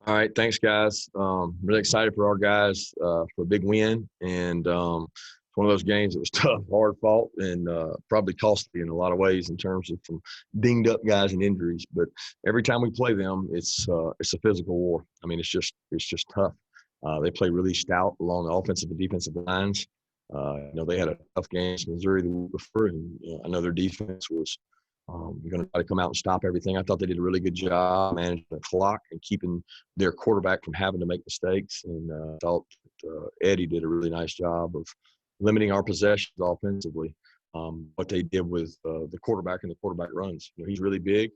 All right, thanks, guys. Really excited for our guys for a big win, and it's one of those games that was tough, hard fought, and probably costly in a lot of ways in terms of some dinged up guys and injuries. But every time we play them, it's a physical war. I mean, it's just tough. They play really stout along the offensive and defensive lines. They had a tough game against Missouri the week before, and I know their defense was going to try to come out and stop everything. I thought they did a really good job managing the clock and keeping their quarterback from having to make mistakes. And I thought Eddie did a really nice job of limiting our possessions offensively. What they did with the quarterback and the quarterback runs. He's really big.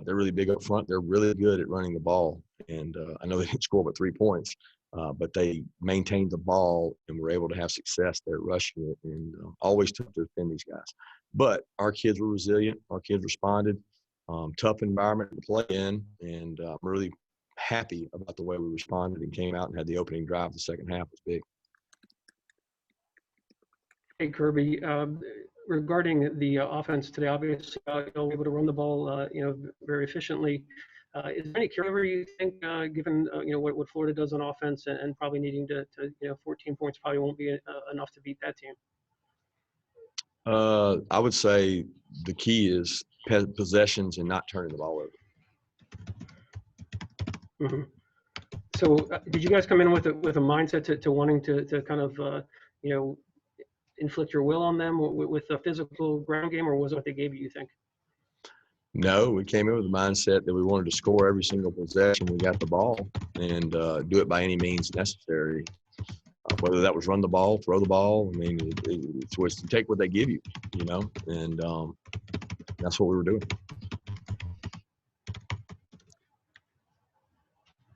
They're really big up front. They're really good at running the ball. And I know they didn't score but 3 points, but they maintained the ball and were able to have success there rushing it, and always tough to defend these guys. But our kids were resilient. Our kids responded. Tough environment to play in, and I'm really happy about the way we responded and came out and had the opening drive. The second half was big. Hey, Kirby, regarding the offense today, obviously, able to run the ball, very efficiently. Is there any carryover you think, given what Florida does on offense, and probably needing to 14 points probably won't be enough to beat that team? I would say the key is possessions and not turning the ball over. Mm-hmm. So, did you guys come in with a mindset to wanting to kind of inflict your will on them with a physical ground game, or was it what they gave you think? No, we came in with the mindset that we wanted to score every single possession we got the ball, and do it by any means necessary. Whether that was run the ball, throw the ball, I mean, it's was to take what they give you, and that's what we were doing.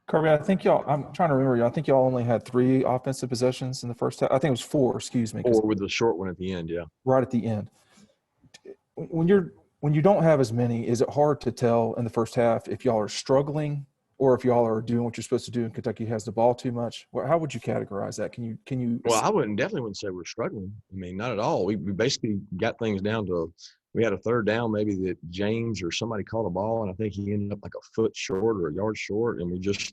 Kirby, I think I'm trying to remember, I think y'all only had 3 offensive possessions in the first half. I think it was 4, excuse me. 4 with the short one at the end, yeah. Right at the end. When you don't have as many, is it hard to tell in the first half if y'all are struggling or if y'all are doing what you're supposed to do and Kentucky has the ball too much? How would you categorize that? Can you? Well, I definitely wouldn't say we're struggling. I mean, not at all. We basically got things down to, we had a third down maybe that James or somebody caught a ball, and I think he ended up like a foot short or a yard short, and we just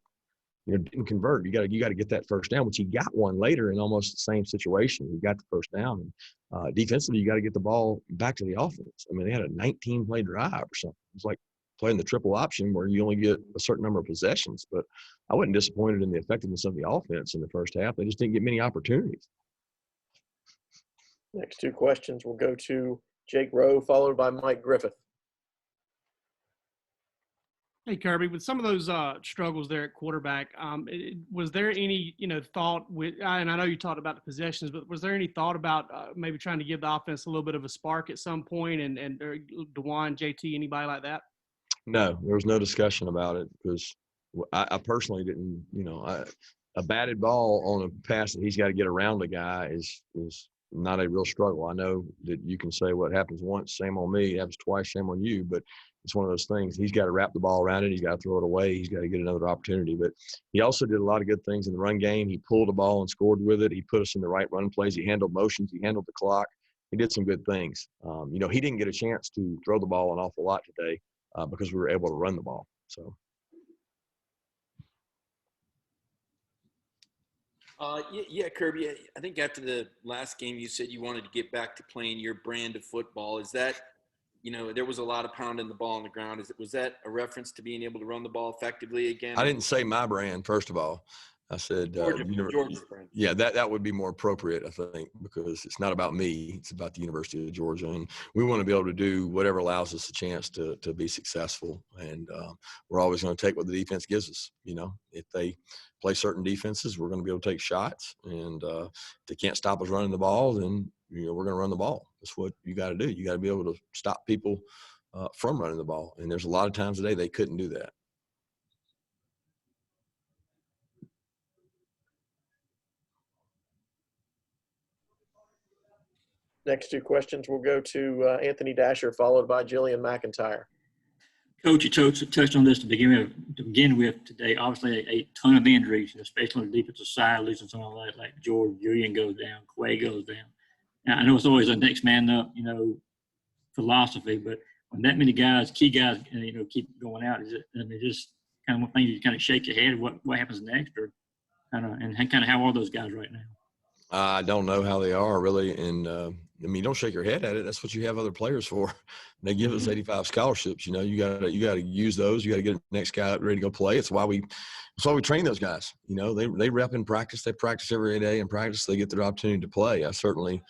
didn't convert. You got to get that first down, which he got one later in almost the same situation. He got the first down, and defensively, you got to get the ball back to the offense. I mean, they had a 19-play drive or something. It's like playing the triple option where you only get a certain number of possessions. But I wasn't disappointed in the effectiveness of the offense in the first half. They just didn't get many opportunities. Next 2 questions will go to Jake Rowe, followed by Mike Griffith. Hey, Kirby, with some of those struggles there at quarterback, was there any, thought with, and I know you talked about the possessions, but was there any thought about maybe trying to give the offense a little bit of a spark at some point, and DeJuan, JT, anybody like that? No, there was no discussion about it because I personally didn't, a batted ball on a pass that he's got to get around a guy is not a real struggle. I know that you can say what happens once, shame on me, happens twice, shame on you, but it's one of those things. He's got to wrap the ball around it. He's got to throw it away. He's got to get another opportunity. But he also did a lot of good things in the run game. He pulled the ball and scored with it. He put us in the right run plays. He handled motions. He handled the clock. He did some good things. He didn't get a chance to throw the ball an awful lot today because we were able to run the ball. So. Yeah, Kirby, I think after the last game you said you wanted to get back to playing your brand of football. Is that, there was a lot of pounding the ball on the ground. Was that a reference to being able to run the ball effectively again? I didn't say my brand, first of all. I said, Georgia's brand. Yeah, that would be more appropriate, I think, because it's not about me. It's about the University of Georgia. And we want to be able to do whatever allows us a chance to be successful. And we're always going to take what the defense gives us. If they play certain defenses, we're going to be able to take shots. And if they can't stop us running the ball, then, we're going to run the ball. That's what you got to do. You got to be able to stop people from running the ball. And there's a lot of times today they couldn't do that. Next 2 questions will go to Anthony Dasher, followed by Jillian McIntyre. Coach, you touched on this to begin with today. Obviously, a ton of injuries, especially on the defensive side, losing someone like George Julian goes down, Quay goes down. Now, I know it's always a next man up, philosophy, but when that many guys, key guys, keep going out, is it? I mean, just kind of one thing you kind of shake your head what happens next, or kind of how are those guys right now? I don't know how they are really, and I mean, don't shake your head at it. That's what you have other players for. They give us 85 scholarships. You know, you gotta use those. You gotta get the next guy ready to go play. It's why we train those guys. You know, they rep in practice. They practice every day in practice. They get their opportunity to play. I certainly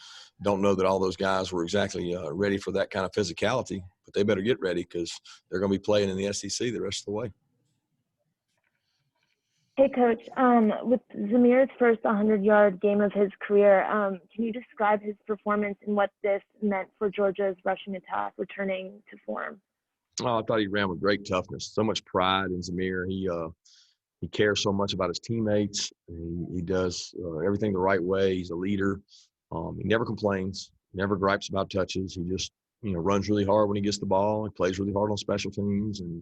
don't know that all those guys were exactly ready for that kind of physicality, but they better get ready because they're going to be playing in the SEC the rest of the way. Hey, Coach. With Zamir's first 100-yard game of his career, can you describe his performance and what this meant for Georgia's rushing attack returning to form? Oh, I thought he ran with great toughness, so much pride in Zamir. He cares so much about his teammates. He does everything the right way. He's a leader. He never complains, never gripes about touches. He just, runs really hard when he gets the ball. He plays really hard on special teams, and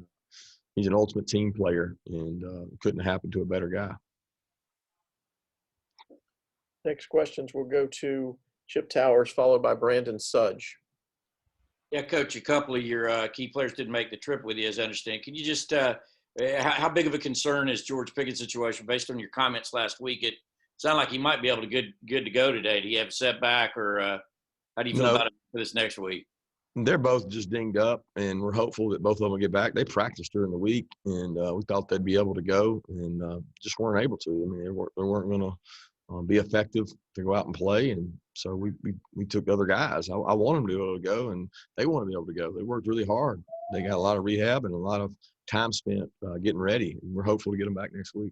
he's an ultimate team player, and couldn't happen to a better guy. Next questions will go to Chip Towers, followed by Brandon Sudge. Yeah, Coach, a couple of your key players didn't make the trip with you, as I understand. Can you just how big of a concern is George Pickett's situation based on your comments last week? It sounded like he might be able to good to go today. Do you have a setback, or how do you feel about it for this next week? They're both just dinged up, and we're hopeful that both of them will get back. They practiced during the week, and we thought they'd be able to go, and just weren't able to. I mean, they weren't going to be effective to go out and play, and so we took other guys. I want them to be able to go, and they want to be able to go. They worked really hard. They got a lot of rehab and a lot of time spent getting ready, and we're hopeful to get them back next week.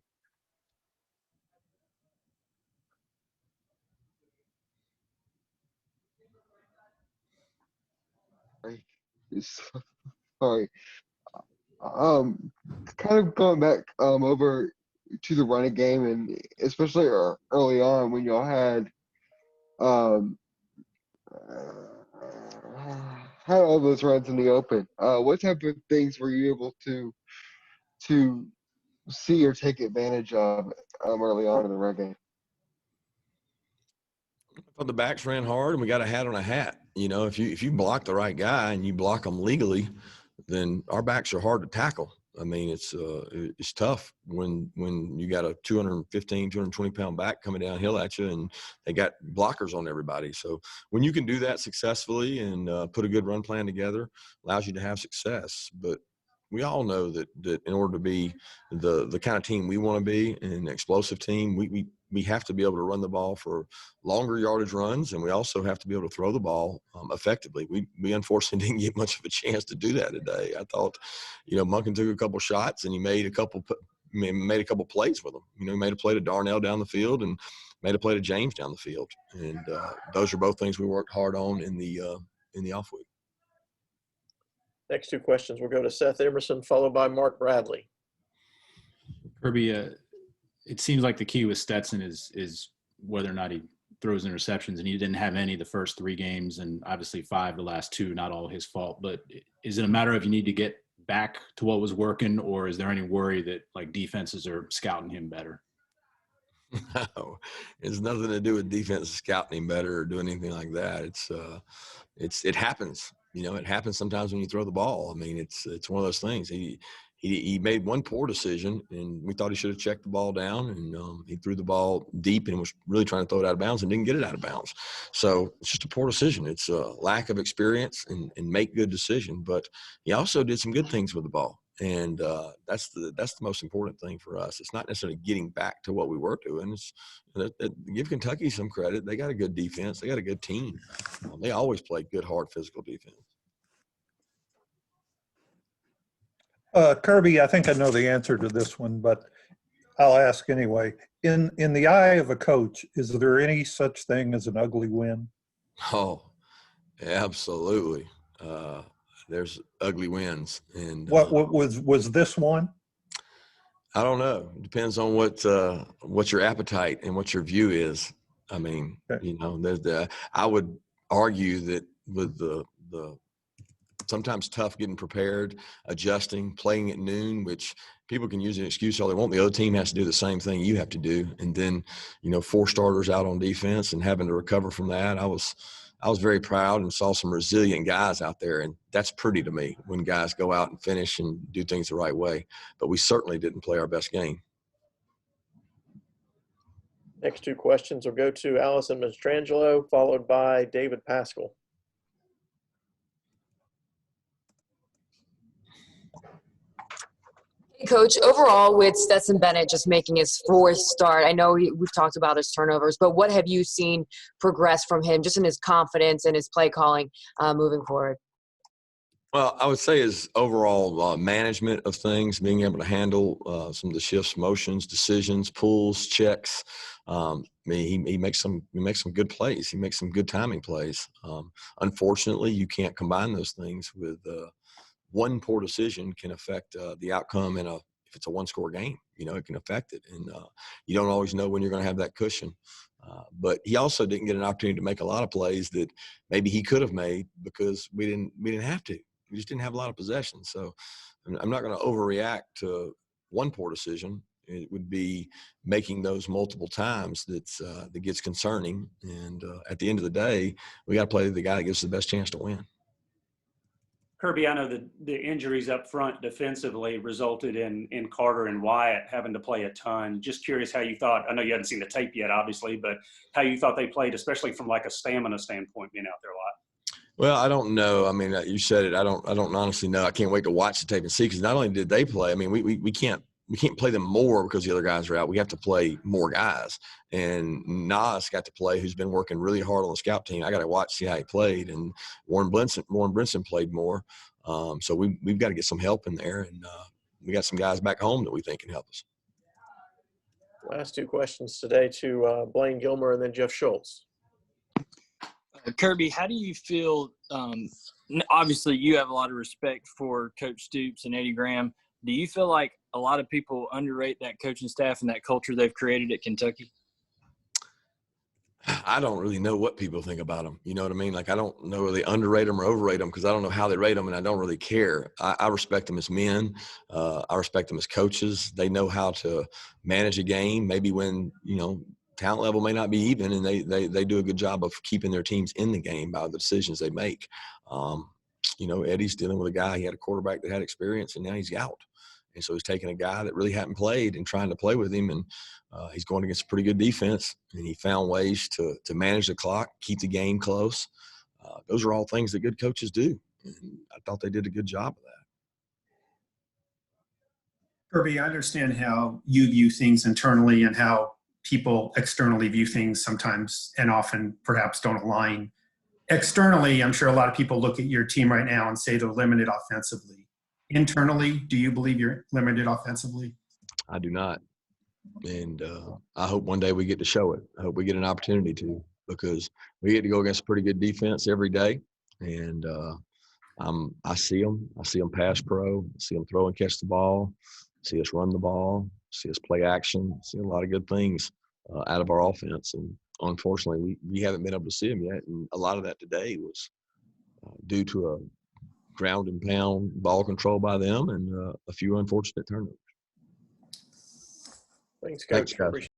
Sorry. Kind of going back over to the running game, and especially early on when y'all had had all those runs in the open. What type of things were you able to see or take advantage of early on in the run game? Well, the backs ran hard, and we got a hat on a hat. If you block the right guy and you block them legally, then our backs are hard to tackle. I mean, it's tough when you got a 215, 220-pound back coming downhill at you, and they got blockers on everybody. So when you can do that successfully and put a good run plan together, allows you to have success. But we all know that in order to be the kind of team we want to be, an explosive team, we have to be able to run the ball for longer yardage runs, and we also have to be able to throw the ball effectively. We unfortunately didn't get much of a chance to do that today. I thought, Monken took a couple shots, and he made a couple plays with them. He made a play to Darnell down the field and made a play to James down the field, and those are both things we worked hard on in the off week. Next two questions will go to Seth Emerson, followed by Mark Bradley. Kirby, it seems like the key with Stetson is whether or not he throws interceptions, and he didn't have any the first 3 games, and obviously 5 the last 2, not all his fault. But is it a matter of you need to get back to what was working, or is there any worry that defenses are scouting him better? No, it's nothing to do with defense scouting him better or doing anything like that. It happens. It happens sometimes when you throw the ball. I mean, it's one of those things. He made one poor decision, and we thought he should have checked the ball down, and he threw the ball deep and was really trying to throw it out of bounds and didn't get it out of bounds. So it's just a poor decision. It's a lack of experience and make good decision. But he also did some good things with the ball, and that's the most important thing for us. It's not necessarily getting back to what we were doing. It's give Kentucky some credit. They got a good defense. They got a good team. They always play good, hard, physical defense. Kirby, I think I know the answer to this one, but I'll ask anyway. In the eye of a coach, is there any such thing as an ugly win? Oh, absolutely. There's ugly wins. And what was this one? I don't know. It depends on what your appetite and what your view is. I mean, okay. I would argue that with the sometimes tough getting prepared, adjusting, playing at noon, which people can use an excuse all they want. The other team has to do the same thing you have to do. And then, 4 starters out on defense and having to recover from that. I was I was very proud and saw some resilient guys out there, and that's pretty to me when guys go out and finish and do things the right way. But we certainly didn't play our best game. Next two questions will go to Allison Mastrangelo, followed by David Pascal. Hey, Coach, overall with Stetson Bennett just making his 4th start, I know we've talked about his turnovers, but what have you seen progress from him just in his confidence and his play calling moving forward? Well, I would say his overall management of things, being able to handle some of the shifts, motions, decisions, pulls, checks. I mean, he makes some good plays. He makes some good timing plays. Unfortunately, you can't combine those things with one poor decision can affect the outcome if it's a one-score game. You know, it can affect it, and you don't always know when you're going to have that cushion. But he also didn't get an opportunity to make a lot of plays that maybe he could have made because we didn't have to. We just didn't have a lot of possession. So I'm not going to overreact to one poor decision. It would be making those multiple times that gets concerning. And at the end of the day, we got to play the guy that gives us the best chance to win. Kirby, I know the injuries up front defensively resulted in Carter and Wyatt having to play a ton. Just curious how you thought, I know you haven't seen the tape yet, obviously, but how you thought they played, especially from like a stamina standpoint, being out there a lot. Well, I don't know. I mean, you said it. I don't honestly know. I can't wait to watch the tape and see, because not only did they play, I mean, we can't play them more because the other guys are out. We have to play more guys. And Nas got to play, who's been working really hard on the scout team. I got to watch, see how he played. And Warren Brinson played more. So we've got to get some help in there. And we got some guys back home that we think can help us. Last two questions today to Blaine Gilmer and then Jeff Schultz. Kirby, how do you feel? Obviously, you have a lot of respect for Coach Stoops and Eddie Graham. Do you feel like a lot of people underrate that coaching staff and that culture they've created at Kentucky? I don't really know what people think about them. You know what I mean? Like, I don't know whether they underrate them or overrate them, because I don't know how they rate them, and I don't really care. I respect them as men. I respect them as coaches. They know how to manage a game, maybe when, talent level may not be even, and they do a good job of keeping their teams in the game by the decisions they make. Eddie's dealing with a guy, he had a quarterback that had experience, and now he's out. And so he's taking a guy that really hadn't played and trying to play with him, and he's going against a pretty good defense, and he found ways to manage the clock, keep the game close. Those are all things that good coaches do, and I thought they did a good job of that. Kirby, I understand how you view things internally and how people externally view things sometimes and often perhaps don't align. Externally, I'm sure a lot of people look at your team right now and say they're limited offensively. Internally, do you believe you're limited offensively? I do not. And I hope one day we get to show it. I hope we get an opportunity to, because we get to go against a pretty good defense every day. And I see them. I see them pass pro. I see them throw and catch the ball. I see us run the ball. I see us play action. I see a lot of good things out of our offense. And unfortunately, we haven't been able to see them yet. And a lot of that today was due to a ground and pound ball control by them and a few unfortunate turnovers. Thanks, Coach. Appreciate it.